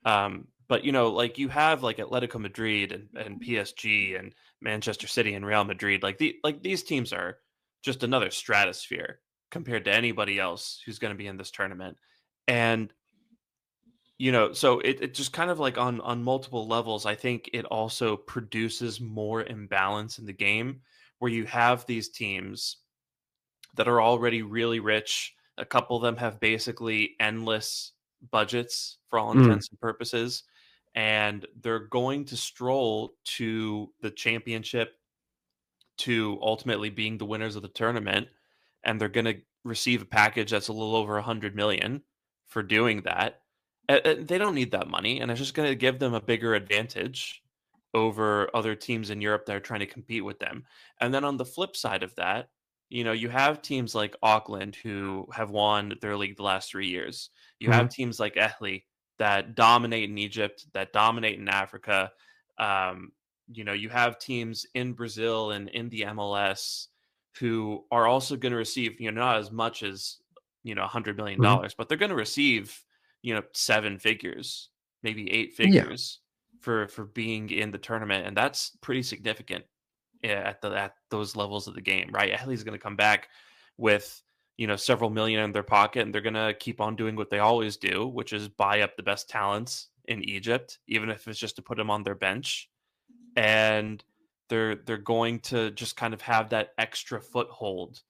But you know, like you have like Atletico Madrid and PSG and Manchester City and Real Madrid. Like these teams are just another stratosphere compared to anybody else who's going to be in this tournament. And you know, so it just kind of like on multiple levels, I think it also produces more imbalance in the game where you have these teams that are already really rich. A couple of them have basically endless budgets for all Mm, intents and purposes, and they're going to stroll to the championship to ultimately being the winners of the tournament, and they're going to receive a package that's a little over 100 million for doing that. They don't need that money, and it's just going to give them a bigger advantage over other teams in Europe that are trying to compete with them. And then on the flip side of that, you know, you have teams like Auckland who have won their league the last 3 years. You have mhm. teams like Ehli that dominate in Egypt, that dominate in Africa. Um, you know, you have teams in Brazil and in the MLS who are also going to receive, you know, not as much as, you know, Mhm. $100 million, but they're going to receive, you know, seven figures, maybe eight Yeah. figures for being in the tournament, and that's pretty significant at those levels of the game, right? Ahly's going to come back with, you know, several million in their pocket, and they're going to keep on doing what they always do, which is buy up the best talents in Egypt, even if it's just to put them on their bench, and they're going to just kind of have that extra foothold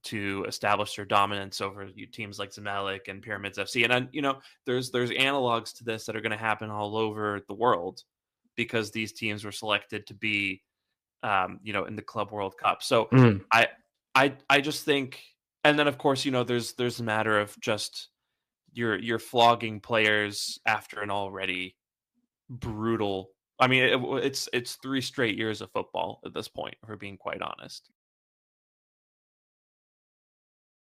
to establish their dominance over teams like Zamalek and Pyramids FC. And then, you know, there's analogs to this that are going to happen all over the world because these teams were selected to be, you know, in the Club World Cup. So Mm. I I just think, and then of course, you know, there's a matter of just you're flogging players after an already brutal. I mean, it's 3 straight years of football at this point, if we're being quite honest.